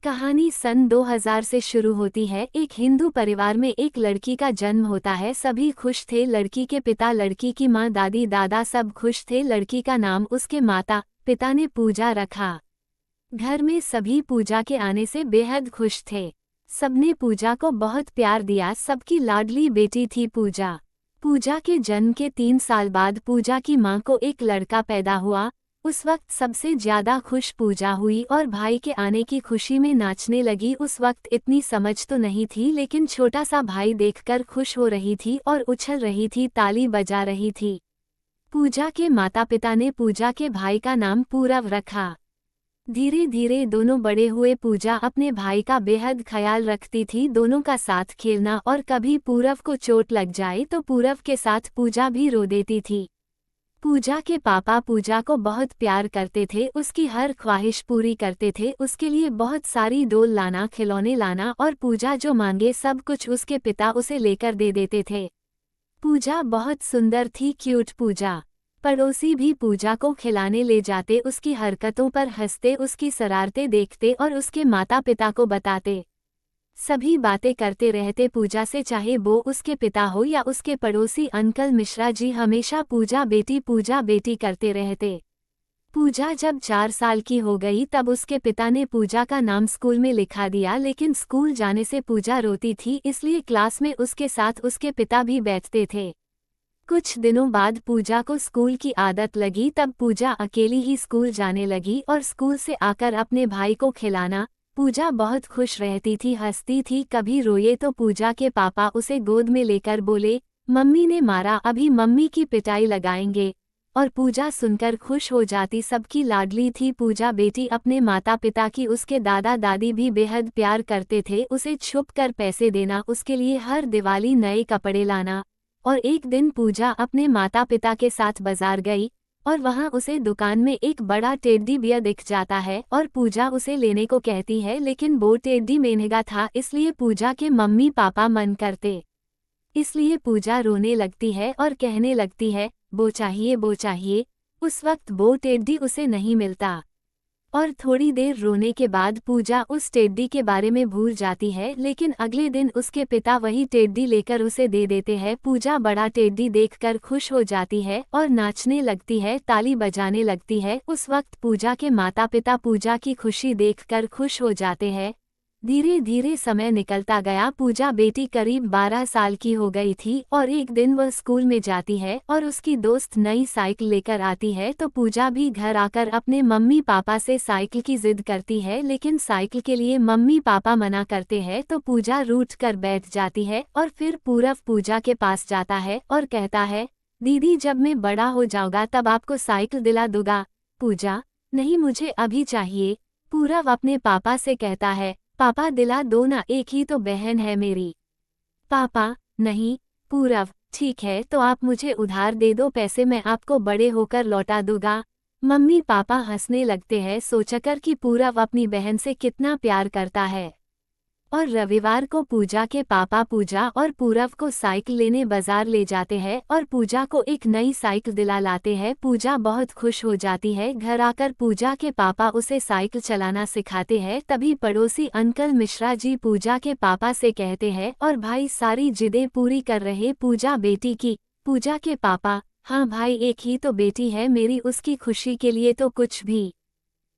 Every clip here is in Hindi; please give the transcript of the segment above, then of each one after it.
कहानी सन 2000 से शुरू होती है। एक हिंदू परिवार में एक लड़की का जन्म होता है। सभी खुश थे, लड़की के पिता, लड़की की माँ, दादी दादा सब खुश थे। लड़की का नाम उसके माता पिता ने पूजा रखा। घर में सभी पूजा के आने से बेहद खुश थे। सबने पूजा को बहुत प्यार दिया। सबकी लाडली बेटी थी पूजा। पूजा के जन्म के 3 साल बाद पूजा की माँ को एक लड़का पैदा हुआ। उस वक्त सबसे ज्यादा खुश पूजा हुई और भाई के आने की खुशी में नाचने लगी। उस वक्त इतनी समझ तो नहीं थी, लेकिन छोटा सा भाई देखकर खुश हो रही थी और उछल रही थी, ताली बजा रही थी। पूजा के माता पिता ने पूजा के भाई का नाम पूरव रखा। धीरे धीरे दोनों बड़े हुए। पूजा अपने भाई का बेहद ख्याल रखती थी, दोनों का साथ खेलना, और कभी पूरव को चोट लग जाए तो पूरव के साथ पूजा भी रो देती थी। पूजा के पापा पूजा को बहुत प्यार करते थे, उसकी हर ख्वाहिश पूरी करते थे। उसके लिए बहुत सारी डोल लाना, खिलौने लाना, और पूजा जो मांगे सब कुछ उसके पिता उसे लेकर दे देते थे। पूजा बहुत सुंदर थी, क्यूट पूजा। पड़ोसी भी पूजा को खिलाने ले जाते, उसकी हरकतों पर हंसते, उसकी शरारतें देखते और उसके माता पिता को बताते। सभी बातें करते रहते पूजा से, चाहे वो उसके पिता हो या उसके पड़ोसी अंकल मिश्रा जी, हमेशा पूजा बेटी करते रहते। पूजा जब 4 साल की हो गई तब उसके पिता ने पूजा का नाम स्कूल में लिखा दिया, लेकिन स्कूल जाने से पूजा रोती थी, इसलिए क्लास में उसके साथ उसके पिता भी बैठते थे। कुछ दिनों बाद पूजा को स्कूल की आदत लगी, तब पूजा अकेली ही स्कूल जाने लगी और स्कूल से आकर अपने भाई को खिलाना। पूजा बहुत खुश रहती थी, हंसती थी। कभी रोए तो पूजा के पापा उसे गोद में लेकर बोले, मम्मी ने मारा, अभी मम्मी की पिटाई लगाएंगे, और पूजा सुनकर खुश हो जाती। सबकी लाडली थी पूजा बेटी। अपने माता पिता की उसके दादा दादी भी बेहद प्यार करते थे। उसे छुप कर पैसे देना, उसके लिए हर दिवाली नए कपड़े लाना। और एक दिन पूजा अपने माता पिता के साथ बाजार गई और वहां उसे दुकान में एक बड़ा टेडी बियर दिख जाता है और पूजा उसे लेने को कहती है, लेकिन वो टेडी महंगा था, इसलिए पूजा के मम्मी पापा मन करते। इसलिए पूजा रोने लगती है और कहने लगती है, वो चाहिए वो चाहिए। उस वक्त वो टेडी उसे नहीं मिलता और थोड़ी देर रोने के बाद पूजा उस टेडी के बारे में भूल जाती है, लेकिन अगले दिन उसके पिता वही टेडी लेकर उसे दे देते हैं। पूजा बड़ा टेडी देखकर खुश हो जाती है और नाचने लगती है, ताली बजाने लगती है। उस वक्त पूजा के माता पिता पूजा की खुशी देखकर खुश हो जाते हैं। धीरे धीरे समय निकलता गया। पूजा बेटी करीब 12 साल की हो गई थी और एक दिन वह स्कूल में जाती है और उसकी दोस्त नई साइकिल लेकर आती है, तो पूजा भी घर आकर अपने मम्मी पापा से साइकिल की जिद करती है, लेकिन साइकिल के लिए मम्मी पापा मना करते हैं, तो पूजा रूठ कर बैठ जाती है। और फिर पूरव पूजा के पास जाता है और कहता है, दीदी जब मैं बड़ा हो जाऊंगा तब आपको साइकिल दिला दूंगा। पूजा, नहीं मुझे अभी चाहिए। पूरव अपने पापा से कहता है, पापा दिला दो ना, एक ही तो बहन है मेरी। पापा, नहीं। पूरव, ठीक है तो आप मुझे उधार दे दो, पैसे मैं आपको बड़े होकर लौटा दूंगा। मम्मी पापा हंसने लगते हैं, सोचकर कि पूरव अपनी बहन से कितना प्यार करता है। और रविवार को पूजा के पापा पूजा और पूरव को साइकिल लेने बाजार ले जाते हैं और पूजा को एक नई साइकिल दिला लाते हैं। पूजा बहुत खुश हो जाती है। घर आकर पूजा के पापा उसे साइकिल चलाना सिखाते हैं। तभी पड़ोसी अंकल मिश्रा जी पूजा के पापा से कहते हैं, और भाई सारी जिदें पूरी कर रहे पूजा बेटी की। पूजा के पापा, हाँ भाई, एक ही तो बेटी है मेरी, उसकी खुशी के लिए तो कुछ भी।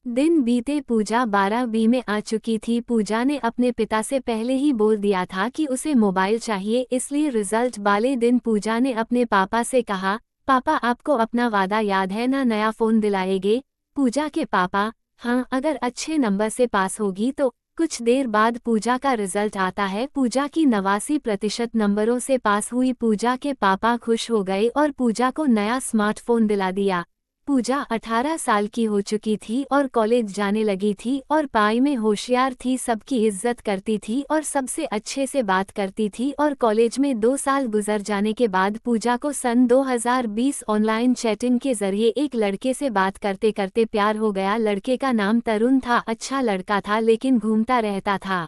दिन बीते, पूजा 12वीं में आ चुकी थी। पूजा ने अपने पिता से पहले ही बोल दिया था कि उसे मोबाइल चाहिए, इसलिए रिजल्ट वाले दिन पूजा ने अपने पापा से कहा, पापा आपको अपना वादा याद है ना, नया फ़ोन दिलाएंगे। पूजा के पापा, हाँ अगर अच्छे नंबर से पास होगी तो। कुछ देर बाद पूजा का रिजल्ट आता है। पूजा की 89% नंबरों से पास हुई। पूजा के पापा खुश हो गए और पूजा को नया स्मार्टफोन दिला दिया। पूजा 18 साल की हो चुकी थी और कॉलेज जाने लगी थी और पढ़ाई में होशियार थी, सबकी इज्जत करती थी और सबसे अच्छे से बात करती थी। और कॉलेज में 2 साल गुजर जाने के बाद पूजा को सन 2020 ऑनलाइन चैटिंग के जरिए एक लड़के से बात करते करते प्यार हो गया। लड़के का नाम तरुण था, अच्छा लड़का था लेकिन घूमता रहता था।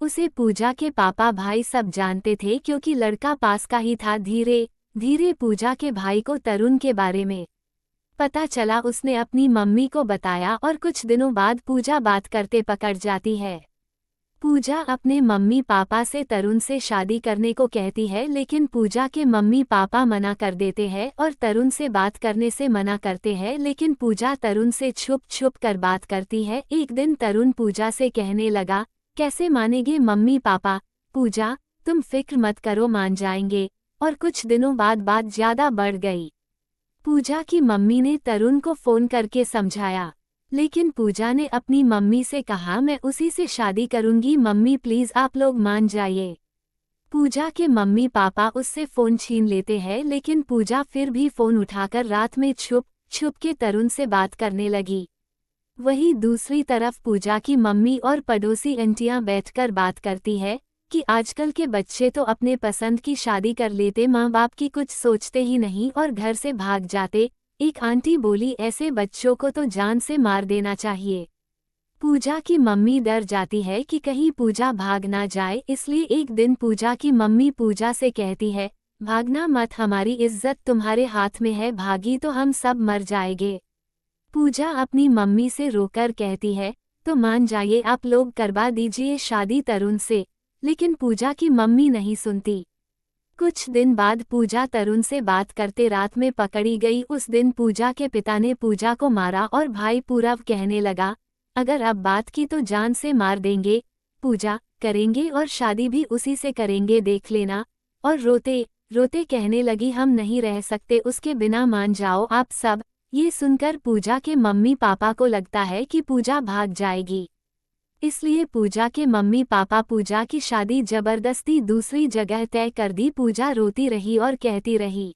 उसे पूजा के पापा भाई सब जानते थे क्योंकि लड़का पास का ही था। धीरे धीरे पूजा के भाई को तरुण के बारे में पता चला उसने अपनी मम्मी को बताया और कुछ दिनों बाद पूजा बात करते पकड़ जाती है। पूजा अपने मम्मी पापा से तरुण से शादी करने को कहती है, लेकिन पूजा के मम्मी पापा मना कर देते हैं और तरुण से बात करने से मना करते हैं, लेकिन पूजा तरुण से छुप छुप कर बात करती है। एक दिन तरुण पूजा से कहने लगा, कैसे मानेंगे मम्मी पापा? पूजा, तुम फिक्र मत करो, मान जाएंगे। और कुछ दिनों बाद बात ज्यादा बढ़ गई। पूजा की मम्मी ने तरुण को फोन करके समझाया, लेकिन पूजा ने अपनी मम्मी से कहा, मैं उसी से शादी करूंगी, मम्मी प्लीज आप लोग मान जाइए। पूजा के मम्मी पापा उससे फोन छीन लेते हैं, लेकिन पूजा फिर भी फोन उठाकर रात में छुप छुप के तरुण से बात करने लगी। वहीं दूसरी तरफ पूजा की मम्मी और पड़ोसी आंटियां बैठकर बात करती है कि आजकल के बच्चे तो अपने पसंद की शादी कर लेते, माँ बाप की कुछ सोचते ही नहीं और घर से भाग जाते। एक आंटी बोली, ऐसे बच्चों को तो जान से मार देना चाहिए। पूजा की मम्मी डर जाती है कि कहीं पूजा भाग ना जाए, इसलिए एक दिन पूजा की मम्मी पूजा से कहती है, भागना मत, हमारी इज्जत तुम्हारे हाथ में है, भागी तो हम सब मर जाएंगे। पूजा अपनी मम्मी से रोकर कहती है, तो मान जाइए, आप लोग करवा दीजिए शादी तरुण से। लेकिन पूजा की मम्मी नहीं सुनती। कुछ दिन बाद पूजा तरुण से बात करते रात में पकड़ी गई। उस दिन पूजा के पिता ने पूजा को मारा और भाई पूरव कहने लगा, अगर अब बात की तो जान से मार देंगे। पूजा करेंगे और शादी भी उसी से करेंगे, देख लेना। और रोते रोते कहने लगी, हम नहीं रह सकते उसके बिना, मान जाओ आप सब। ये सुनकर पूजा के मम्मी पापा को लगता है कि पूजा भाग जाएगी, इसलिए पूजा के मम्मी पापा पूजा की शादी जबरदस्ती दूसरी जगह तय कर दी। पूजा रोती रही और कहती रही,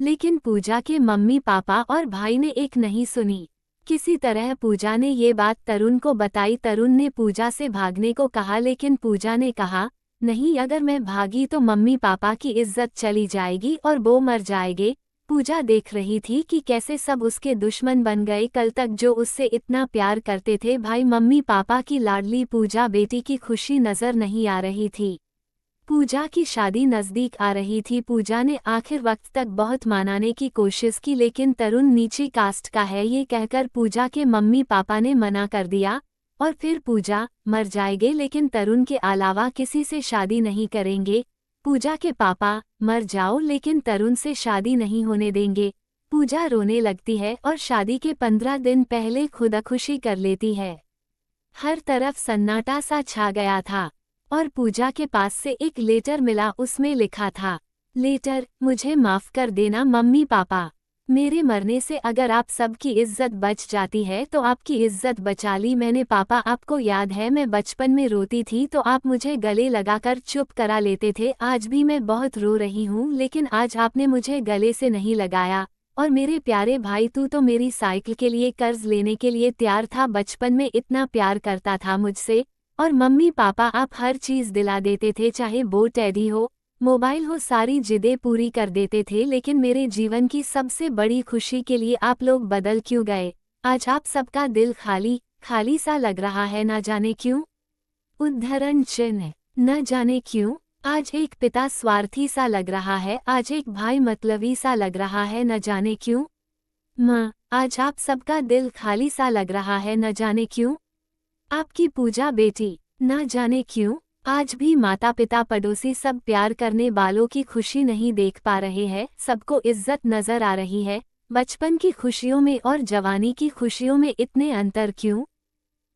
लेकिन पूजा के मम्मी पापा और भाई ने एक नहीं सुनी। किसी तरह पूजा ने ये बात तरुण को बताई। तरुण ने पूजा से भागने को कहा, लेकिन पूजा ने कहा, नहीं, अगर मैं भागी तो मम्मी पापा की इज्जत चली जाएगी और वो मर जाएंगे। पूजा देख रही थी कि कैसे सब उसके दुश्मन बन गए। कल तक जो उससे इतना प्यार करते थे भाई मम्मी पापा की लाडली पूजा बेटी की खुशी नजर नहीं आ रही थी। पूजा की शादी नजदीक आ रही थी। पूजा ने आखिर वक्त तक बहुत मनाने की कोशिश की, लेकिन तरुण नीची कास्ट का है ये कहकर पूजा के मम्मी पापा ने मना कर दिया। और फिर पूजा मर जाएंगे, लेकिन तरुण के अलावा किसी से शादी नहीं करेंगे। पूजा के पापा, मर जाओ लेकिन तरुण से शादी नहीं होने देंगे। पूजा रोने लगती है और शादी के 15 दिन पहले खुदकुशी कर लेती है। हर तरफ सन्नाटा सा छा गया था और पूजा के पास से एक लेटर मिला। उसमें लिखा था, लेटर, मुझे माफ कर देना मम्मी पापा, मेरे मरने से अगर आप सबकी इज्जत बच जाती है तो आपकी इज्जत बचा ली मैंने। पापा, आपको याद है मैं बचपन में रोती थी तो आप मुझे गले लगाकर चुप करा लेते थे। आज भी मैं बहुत रो रही हूँ, लेकिन आज आपने मुझे गले से नहीं लगाया। और मेरे प्यारे भाई, तू तो मेरी साइकिल के लिए कर्ज लेने के लिए तैयार था, बचपन में इतना प्यार करता था मुझसे। और मम्मी पापा, आप हर चीज़ दिला देते थे, चाहे वो टेडी हो, मोबाइल हो, सारी जिदें पूरी कर देते थे। लेकिन मेरे जीवन की सबसे बड़ी खुशी के लिए आप लोग बदल क्यों गए? आज आप सबका दिल खाली खाली सा लग रहा है, ना जाने क्यों। उद्धरण चिन्ह, न जाने क्यों। आज एक पिता स्वार्थी सा लग रहा है, आज एक भाई मतलबी सा लग रहा है, न जाने क्यों। माँ, आज आप सबका दिल खाली सा लग रहा है, न जाने क्यों। आपकी पूजा बेटी, न जाने क्यों। आज भी माता पिता पड़ोसी सब प्यार करने वालों की खुशी नहीं देख पा रहे हैं, सबको इज्जत नजर आ रही है। बचपन की खुशियों में और जवानी की खुशियों में इतने अंतर क्यों?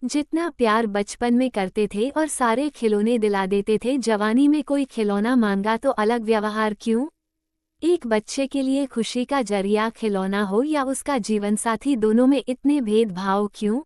जितना प्यार बचपन में करते थे और सारे खिलौने दिला देते थे, जवानी में कोई खिलौना मांगा तो अलग व्यवहार क्यों? एक बच्चे के लिए खुशी का जरिया खिलौना हो या उसका जीवनसाथी, दोनों में इतने भेदभाव क्यों?